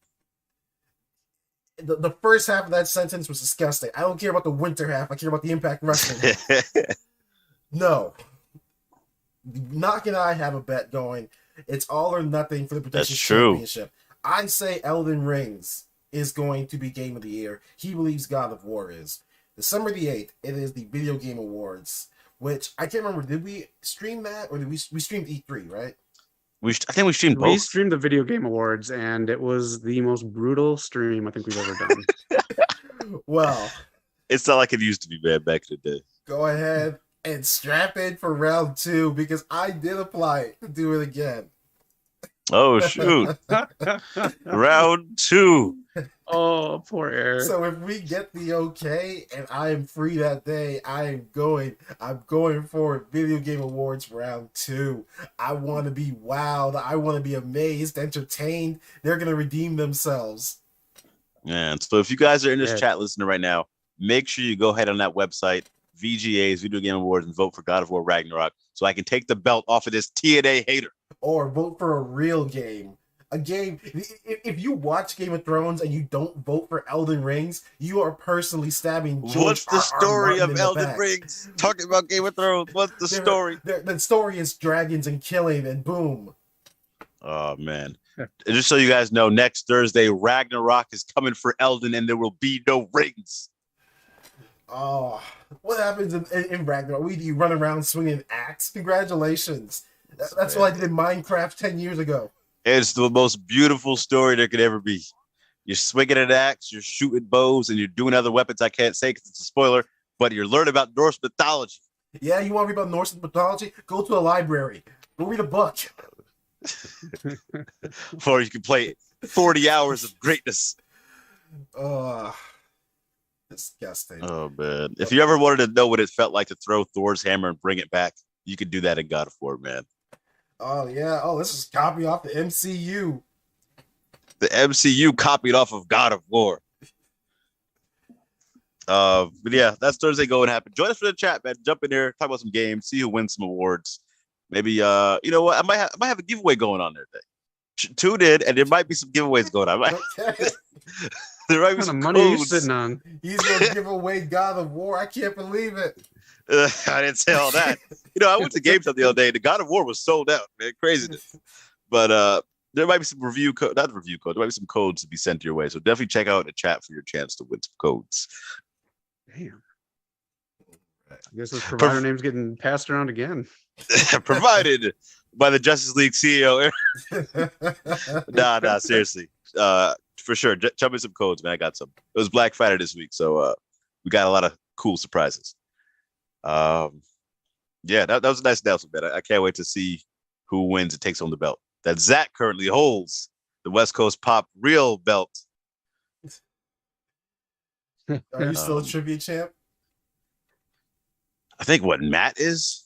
that. The first half of that sentence was disgusting. I don't care about the winter half. I care about the Impact Wrestling half. No. Knock and I have a bet going. It's all or nothing for the Predictions Championship. I say Elden Rings is going to be Game of the Year. He believes God of War is. December the 8th, it is the Video Game Awards, which I can't remember. Did we stream that or did we streamed E3, right? I think we streamed both. We streamed the Video Game Awards, and it was the most brutal stream I think we've ever done. Well, it's not like it used to be, man, back in the day. Go ahead and strap in for round 2 because I did apply to do it again. Oh, shoot. Round 2. Oh, poor Eric. So if we get the okay and I am free that day, I'm going for Video Game Awards round 2. I want to be wowed. I want to be amazed, entertained. They're going to redeem themselves. Yeah, so if you guys are in this chat listening right now, make sure you go ahead on that website, VGA's Video Game Awards, and vote for God of War Ragnarok so I can take the belt off of this TNA hater. Or vote for a real game. A game. If you watch Game of Thrones and you don't vote for Elden Rings, you are personally stabbing George What's the R. R. story Martin of in the Elden back. Rings? Talking about Game of Thrones. What's the story? The story is dragons and killing, and boom. Oh man. Just so you guys know, next Thursday, Ragnarok is coming for Elden, and there will be no rings. Oh, what happens in Ragnarok? You run around swinging an axe? Congratulations. That's what I did in Minecraft 10 years ago. It's the most beautiful story there could ever be. You're swinging an axe, you're shooting bows, and you're doing other weapons I can't say because it's a spoiler, but you're learning about Norse mythology. Yeah, you want to read about Norse mythology? Go to a library. Go read a book. Or you can play 40 hours of greatness. Disgusting. Oh, man. If you ever wanted to know what it felt like to throw Thor's hammer and bring it back, you could do that in God of War, man. Oh, yeah. Oh, this is copy off the MCU. The MCU copied off of God of War. But yeah, that's Thursday going to happen. Join us for the chat, man. Jump in there, talk about some games, see who wins some awards. Maybe you know what? I might have a giveaway going on there today. Tune in, and there might be some giveaways going on. Okay. There might be What kind some of money are you codes. sitting on? He's gonna give away God of War. I can't believe it. I didn't say all that. I went to GameStop the other day. The God of War was sold out, man. Craziness. But there might be some not review code. There might be some codes to be sent your way. So definitely check out the chat for your chance to win some codes. Damn. I guess this provider name's getting passed around again. Provided by the Justice League CEO. Nah, seriously. For sure. Jump in some codes, man. I got some. It was Black Friday this week, so we got a lot of cool surprises. Yeah, that was a nice announcement, man. I can't wait to see who wins and takes home the belt. That Zach currently holds the West Coast Pop Real belt. Are you still a trivia champ? I think what Matt is.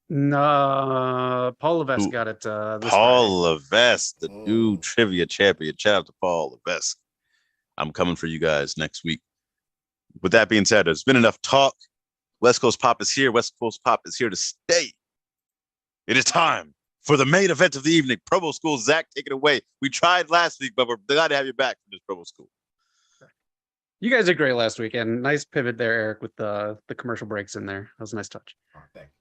No, Paul Levesque got it. This Paul Levesque, the new trivia champion. Shout out to Paul Levesque. I'm coming for you guys next week. With that being said, there's been enough talk. West Coast Pop is here. West Coast Pop is here to stay. It is time for the main event of the evening. Promo School. Zach, take it away. We tried last week, but we're glad to have you back for this Promo School. You guys did great last week, and nice pivot there, Eric, with the commercial breaks in there. That was a nice touch. Oh, thank you.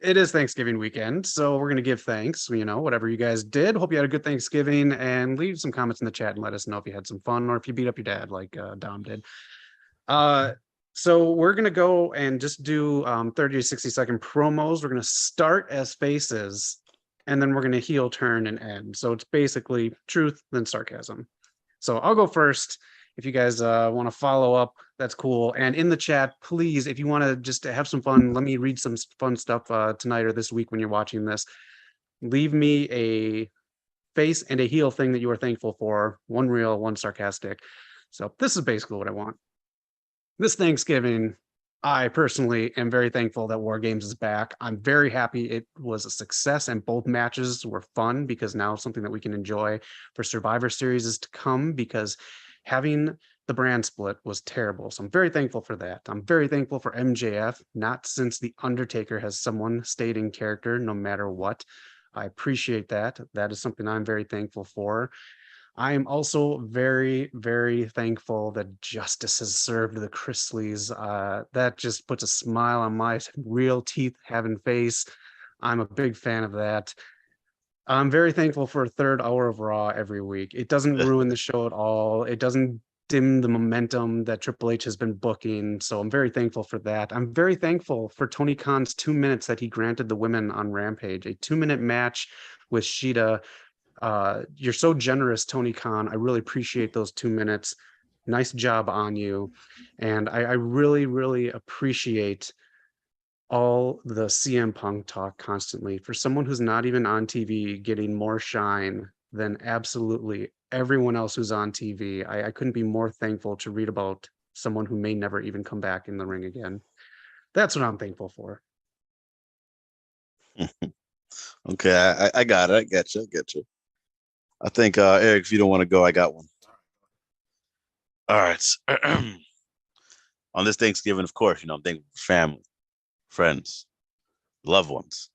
It is Thanksgiving weekend, so we're gonna give thanks. Whatever you guys did. Hope you had a good Thanksgiving, and leave some comments in the chat and let us know if you had some fun or if you beat up your dad like Dom did. So we're gonna go and just do 30 to 60-second promos. We're gonna start as faces, and then we're gonna heel turn and end. So it's basically truth then sarcasm. So I'll go first. If you guys want to follow up, that's cool. And in the chat, please, if you want to just have some fun, let me read some fun stuff tonight or this week when you're watching this. Leave me a face and a heel thing that you are thankful for. One real, one sarcastic. So this is basically what I want. This Thanksgiving, I personally am very thankful that War Games is back. I'm very happy it was a success and both matches were fun because now it's something that we can enjoy for Survivor Series is to come because having the brand split was terrible. So I'm very thankful for that. I'm very thankful for MJF, not since The Undertaker has someone stayed in character no matter what. I appreciate that. That is something I'm very thankful for. I am also very, very thankful that justice has served the Chrisleys. That just puts a smile on my real teeth having face. I'm a big fan of that. I'm very thankful for a third hour of Raw every week. It doesn't ruin the show at all. It doesn't dim the momentum that Triple H has been booking. So I'm very thankful for that. I'm very thankful for Tony Khan's 2 minutes that he granted the women on Rampage, a 2-minute match with Sheeta. You're so generous, Tony Khan. I really appreciate those 2 minutes. Nice job on you. And I really, really appreciate all the CM Punk talk constantly. For someone who's not even on TV, getting more shine than absolutely everyone else who's on TV. I couldn't be more thankful to read about someone who may never even come back in the ring again. That's what I'm thankful for. Okay, I got it. I get you. I think, Eric, if you don't want to go, I got one. All right. On this Thanksgiving, of course, I'm thankful for family, friends, loved ones.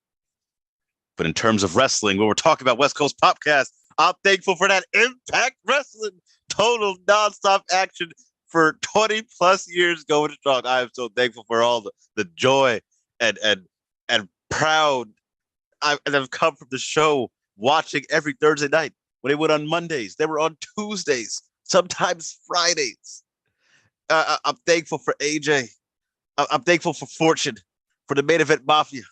But in terms of wrestling, when we're talking about West Coast POPcast, I'm thankful for that Impact Wrestling, total nonstop action for 20 plus years going strong. I am so thankful for all the joy and proud that have come from the show, watching every Thursday night. When they went on Mondays, they were on Tuesdays, sometimes Fridays. I'm thankful for AJ. I'm thankful for Fortune, for the Main Event Mafia,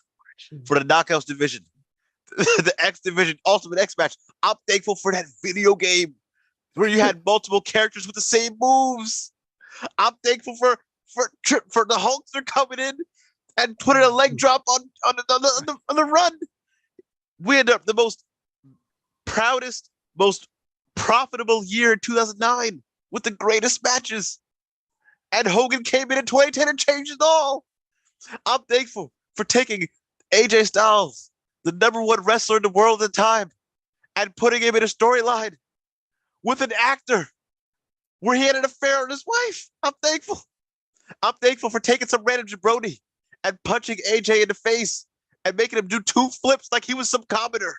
for the Knockouts division, the X division, Ultimate X match. I'm thankful for that video game where you had multiple characters with the same moves. I'm thankful for the Hulkster coming in and putting a leg drop on the run. We ended up the most proudest, most profitable year in 2009 with the greatest matches. And Hogan came in 2010 and changed it all. I'm thankful for taking AJ Styles, the #1 wrestler in the world at the time, and putting him in a storyline with an actor where he had an affair on his wife. I'm thankful. I'm thankful for taking some random jabroni and punching AJ in the face and making him do 2 flips like he was some commoner.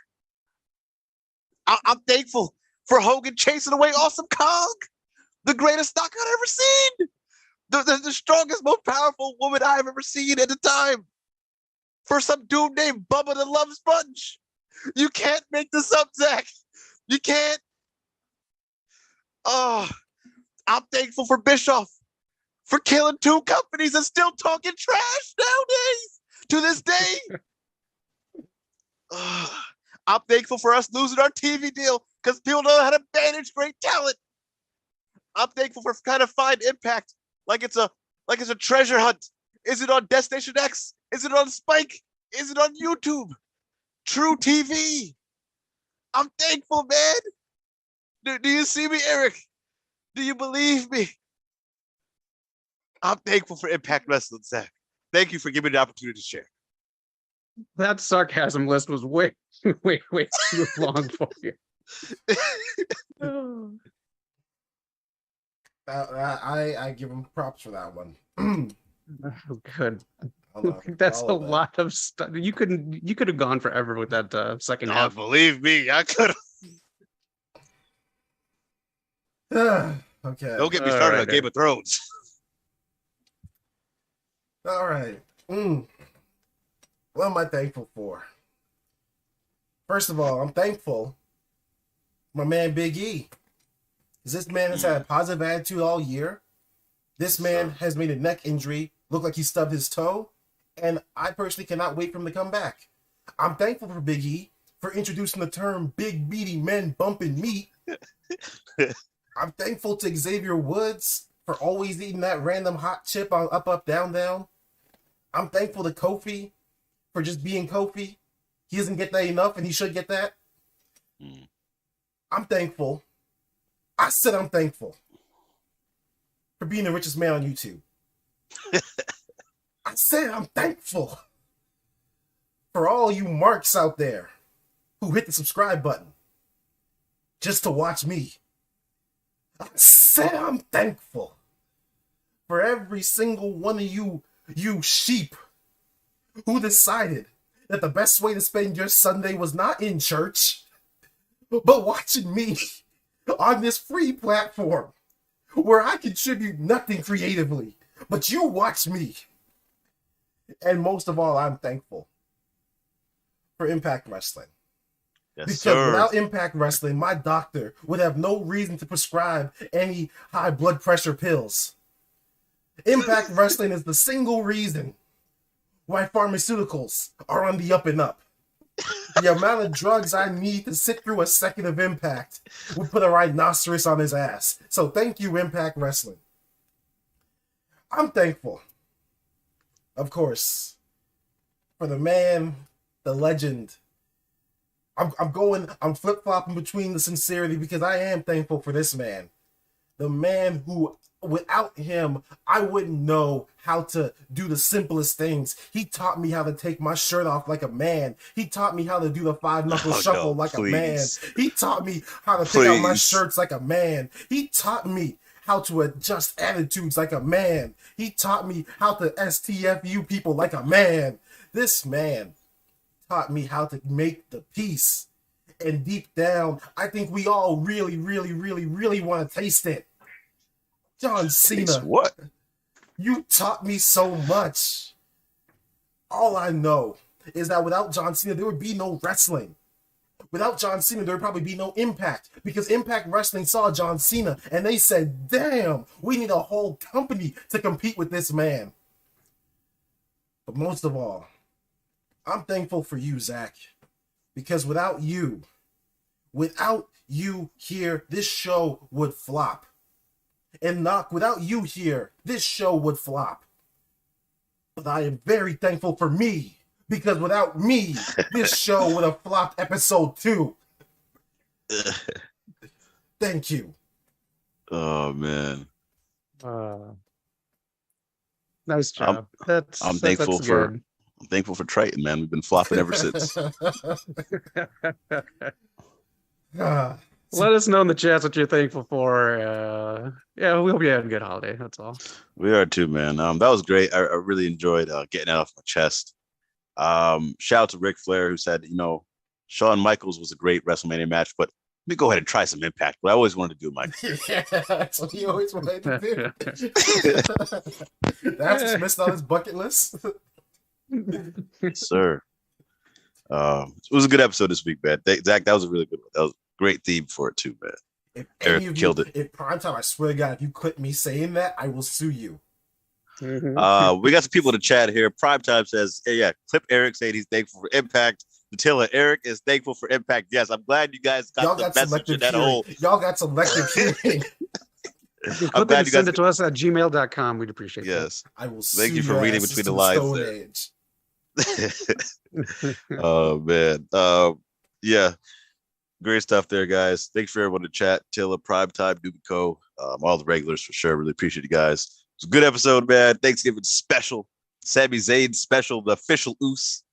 I'm thankful for Hogan chasing away Awesome Kong, the greatest knockout I've ever seen. The strongest, most powerful woman I've ever seen at the time. For some dude named Bubba the Love Sponge. You can't make this up, Zach. You can't. Oh, I'm thankful for Bischoff for killing 2 companies and still talking trash nowadays to this day. I'm thankful for us losing our TV deal because people know how to manage great talent. I'm thankful for kind of find Impact like it's a treasure hunt. Is it on Destination X? Is it on Spike? Is it on YouTube? True TV. I'm thankful, man. Do you see me, Eric? Do you believe me? I'm thankful for Impact Wrestling, Zach. Thank you for giving me the opportunity to share. That sarcasm list was way too long for you. I give him props for that one. Oh, good. That's a lot of stuff. You could have gone forever with that second half. Believe me, I could have. Okay. Don't get me started on Game of Thrones. All right. What am I thankful for? First of all, I'm thankful my man Big E. Because this man has had a positive attitude all year. This man has made a neck injury look like he stubbed his toe. And I personally cannot wait for him to come back. I'm thankful for Big E for introducing the term big meaty men bumping meat. I'm thankful to Xavier Woods for always eating that random hot chip on up, up, down, down. I'm thankful to Kofi for just being Kofi. He doesn't get that enough and he should get that. I'm thankful. I said I'm thankful for being the richest man on YouTube. I said I'm thankful for all you marks out there who hit the subscribe button just to watch me. I said I'm thankful for every single one of you sheep who decided that the best way to spend your Sunday was not in church, but watching me on this free platform where I contribute nothing creatively, but you watch me. And most of all, I'm thankful for Impact Wrestling. Yes, because sir. Without Impact Wrestling, my doctor would have no reason to prescribe any high blood pressure pills. Impact Wrestling is the single reason why pharmaceuticals are on the up and up. The amount of drugs I need to sit through a second of Impact would put a rhinoceros on his ass. So thank you, Impact Wrestling. I'm thankful, of course, for the man, the legend. I'm flip-flopping between the sincerity because I am thankful for this man. The man who, without him, I wouldn't know how to do the simplest things. He taught me how to take my shirt off like a man. He taught me how to do the 5-knuckle shuffle like a man. He taught me how to pick out my shirts like a man. He taught me how to adjust attitudes like a man. He taught me how to STFU people like a man. This man taught me how to make the peace. And deep down, I think we all really, really, really, really want to taste it. John Cena, what? You taught me so much. All I know is that without John Cena, there would be no wrestling. Without John Cena, there would probably be no Impact, because Impact Wrestling saw John Cena and they said, damn, we need a whole company to compete with this man. But most of all, I'm thankful for you, Zach, because without you here, this show would flop. And Knock, without you here, this show would flop. But I am very thankful for me, because without me, this show would have flopped episode 2. Thank you. Oh, man. Nice job. I'm thankful for Triton, man. We've been flopping ever since. Let us know in the chats what you're thankful for. Yeah, we hope you had a good holiday. That's all. We are too, man. That was great. I really enjoyed getting that off my chest. Shout out to Ric Flair, who said, Shawn Michaels was a great WrestleMania match, but let me go ahead and try some Impact. But I always wanted to do Michael. Yeah, that's what he always wanted to do. That's what's missing on his bucket list. Yes, sir. It was a good episode this week, man. Zach, that was a really good one. That was a great theme for it too, man. If Eric killed it. In prime time, I swear to God, if you clip me saying that, I will sue you. We got some people to chat here. Primetime says, yeah, clip Eric saying he's thankful for Impact. Matilla, Eric is thankful for Impact. Yes, I'm glad you guys got the message in that whole. Y'all got selective hearing. I'm glad you send it to us at gmail.com. We'd appreciate it. Yes. I will Thank you for reading between the lines there. Oh, man. Yeah. Great stuff there, guys. Thanks for everyone to chat. Tilla, Primetime, Dubico, all the regulars for sure. Really appreciate you guys. It's a good episode, man. Thanksgiving special. Sami Zayn special, the official Ucey.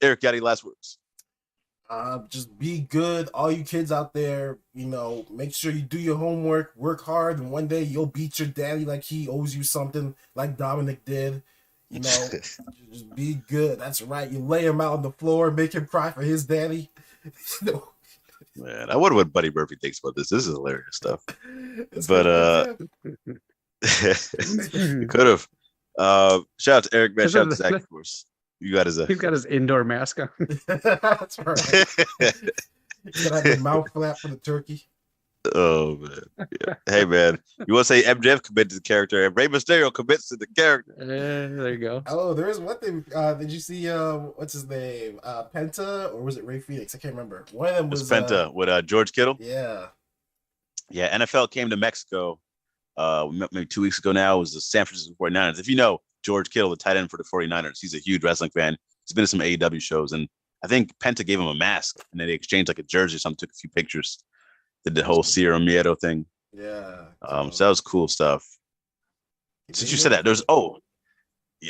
Eric, got any last words? Just be good. All you kids out there, make sure you do your homework, work hard, and one day you'll beat your daddy like he owes you something, like Dominic did. Just be good. That's right. You lay him out on the floor, make him cry for his daddy. Man, I wonder what Buddy Murphy thinks about this. This is hilarious stuff. But could have. Shout out to Eric, man. Shout out to Zach, of course. He's got his indoor mask on. That's right. He's got the mouth flap for the turkey. Oh man. Yeah. Hey man, you want to say MJF committed to the character and Rey Mysterio commits to the character? There you go. Oh, there is one thing. Did you see what's his name? Penta, or was it Ray Phoenix? I can't remember. One of them was Penta with George Kittle. Yeah. Yeah, NFL came to Mexico maybe 2 weeks ago now. It was the San Francisco 49ers. If you know George Kittle, the tight end for the 49ers, he's a huge wrestling fan. He's been to some AEW shows, and I think Penta gave him a mask, and then they exchanged like a jersey or something, took a few pictures, did the whole Sierra Miedo thing. Yeah. So that was cool stuff. Since you said that,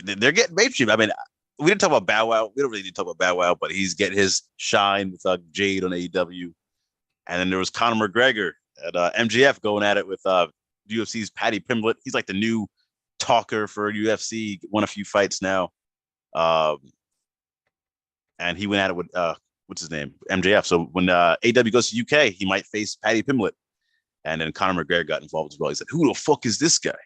they're getting mainstream. I mean, we didn't talk about Bow Wow. We don't really need to talk about Bow Wow, but he's getting his shine with Jade on AEW. And then there was Conor McGregor at MGF going at it with UFC's Paddy Pimblett. He's like the new talker for UFC, won a few fights now. And he went at it with what's his name? MJF. So when AEW goes to UK, he might face Paddy Pimblett. And then Conor McGregor got involved as well. He said, "Who the fuck is this guy?"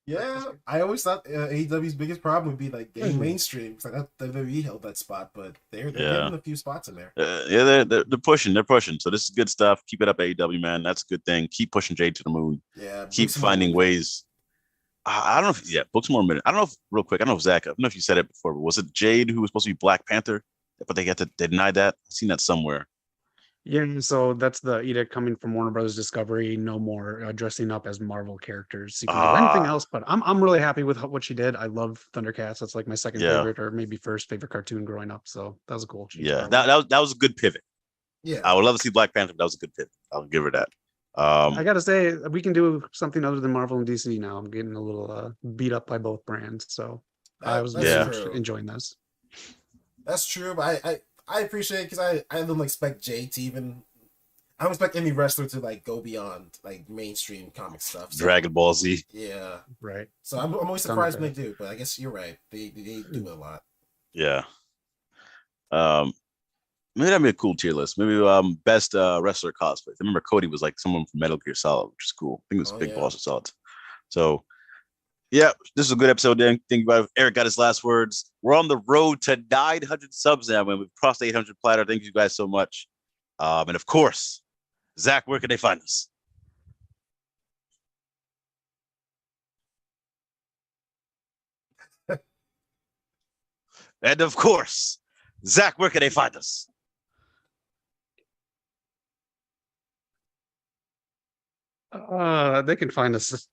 Yeah, I always thought AEW's biggest problem would be like getting mainstream. Because I thought WWE held that spot, but they're getting a few spots in there. Yeah, they're pushing. They're pushing. So this is good stuff. Keep it up, AEW, man. That's a good thing. Keep pushing Jade to the moon. Yeah. Keep finding ways. I don't know if book some more minutes. I don't know if real quick. I don't know if Zach. I don't know if you said it before, but was it Jade who was supposed to be Black Panther? But they denied that. I've seen that somewhere. Yeah, so that's the edict coming from Warner Brothers Discovery. No more dressing up as Marvel characters. You can do anything else, but I'm really happy with what she did. I love Thundercats. That's like my second favorite, or maybe first favorite cartoon growing up. So that was a cool. Yeah, that was a good pivot. Yeah, I would love to see Black Panther. But that was a good pivot. I'll give her that. I gotta say, we can do something other than Marvel and DC now. I'm getting a little beat up by both brands, so I was enjoying this. That's true, but I appreciate it because I don't expect Jay to even. I don't expect any wrestler to like go beyond like mainstream comic stuff. So, Dragon Ball Z. Yeah. Right. So I'm always surprised when they do, but I guess you're right. They do a lot. Yeah. Maybe that'd be a cool tier list. Maybe best wrestler cosplay. I remember Cody was like someone from Metal Gear Solid, which is cool. I think it was Big Boss or Solid. So yeah, this is a good episode. Then think about it. Eric got his last words. We're on the road to 900 subs now. When we've crossed the 800 platter. Thank you guys so much. And of course, Zach, where can they find us? And of course, Zach, where can they find us? They can find us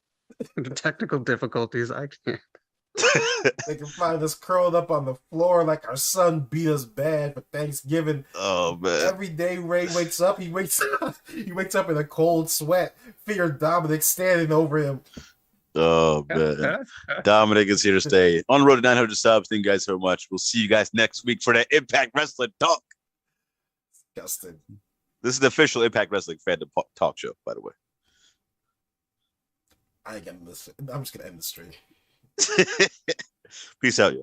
the technical difficulties. I can't. They can find us curled up on the floor like our son beat us bad for Thanksgiving. Oh man! Every day Ray wakes up, he wakes up in a cold sweat. Fear Dominic standing over him. Oh man! Dominic is here to stay. On the road to 900 subs. Thank you guys so much. We'll see you guys next week for the Impact Wrestling Talk. Disgusting. This is the official Impact Wrestling fandom talk show, by the way. I ain't getting this. I'm just gonna end the stream. Peace out, y'all.